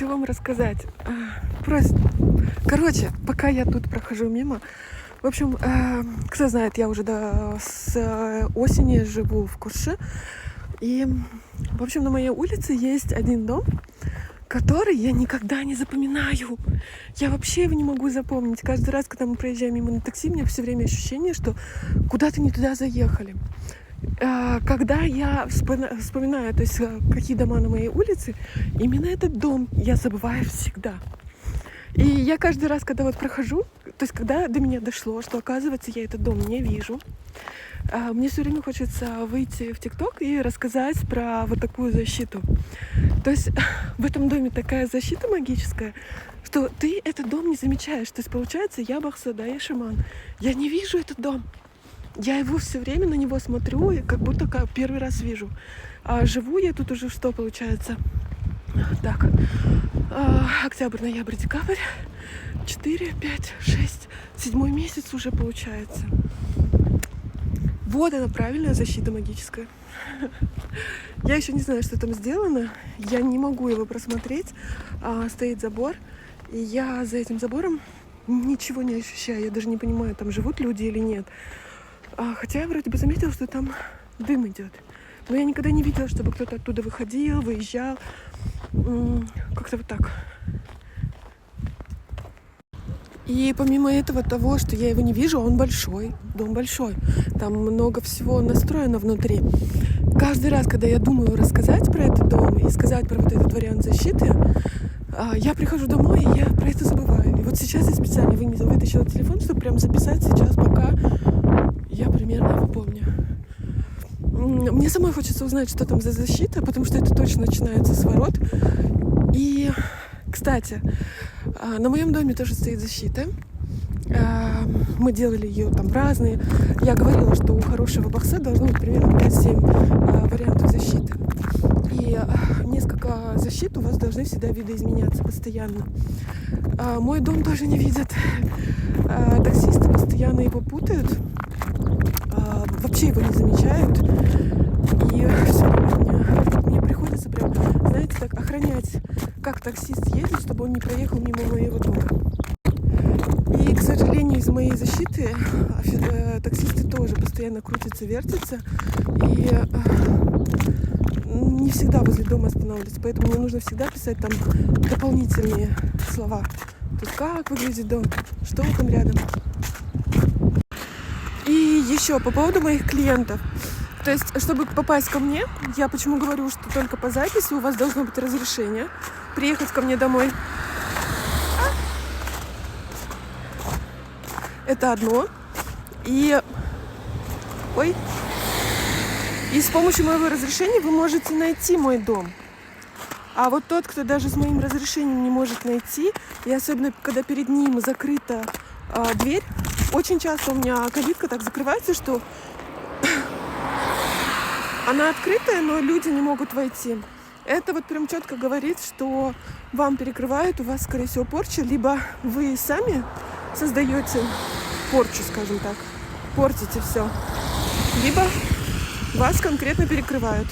хочу вам рассказать. Просто, короче, пока я тут прохожу мимо, в общем, кто знает, я уже с осени живу в Курше. И, в общем, на моей улице есть один дом, который я никогда не запоминаю. Я вообще его не могу запомнить. Каждый раз, когда мы проезжаем мимо на такси, у меня все время ощущение, что куда-то не туда заехали. Когда я вспоминаю, то есть какие дома на моей улице, именно этот дом я забываю всегда. И я каждый раз, когда вот прохожу, то есть когда до меня дошло, что оказывается я этот дом не вижу, мне все время хочется выйти в ТикТок и рассказать про вот такую защиту. То есть в этом доме такая защита магическая, что ты этот дом не замечаешь. То есть получается, я Бахсада, я шаман. Я не вижу этот дом. Я его все время на него смотрю, и как будто первый раз вижу. А живу я тут уже что получается? Так, октябрь, ноябрь, декабрь, 4, 5, 6, 7 месяц уже получается. Вот она, правильная защита магическая. Я еще не знаю, что там сделано. Я не могу его просмотреть. Стоит забор, и я за этим забором ничего не ощущаю. Я даже не понимаю, там живут люди или нет. Хотя я вроде бы заметила, что там дым идет. Но я никогда не видела, чтобы кто-то оттуда выходил, выезжал. Как-то вот так. И помимо этого, того, что я его не вижу, он большой, дом большой. Там много всего настроено внутри. Каждый раз, когда я думаю рассказать про этот дом и сказать про вот этот вариант защиты, я прихожу домой, и я про это забываю. И вот сейчас я специально вытащила телефон, чтобы прям записать сейчас, пока я примерно его помню. Мне самой хочется узнать, что там за защита, потому что это точно начинается с ворот. И, кстати, на моем доме тоже стоит защита. Мы делали ее там разные. Я говорила, что у хорошего бахса должно быть примерно 5-7 вариантов защиты. И несколько защит у вас должны всегда видоизменяться постоянно. Мой дом тоже не видят. Таксисты постоянно его путают. Вообще его не замечают. И все время мне приходится прям, знаете, так охранять, как таксист едет, чтобы он не проехал мимо моего дома. И, к сожалению, из-за моей защиты таксисты тоже постоянно крутятся, вертятся. И не всегда возле дома останавливаются. Поэтому мне нужно всегда писать там дополнительные слова. То есть как выглядит дом, что там рядом. И еще по поводу моих клиентов. То есть, чтобы попасть ко мне, я почему говорю, что только по записи у вас должно быть разрешение приехать ко мне домой. Это одно. И с помощью моего разрешения вы можете найти мой дом. А вот тот, кто даже с моим разрешением не может найти, и особенно когда перед ним закрыта дверь, очень часто у меня калитка так закрывается, что она открытая, но люди не могут войти. Это вот прям четко говорит, что вам перекрывают, у вас, скорее всего, порча, либо вы сами создаете порчу, скажем так, портите все, либо вас конкретно перекрывают.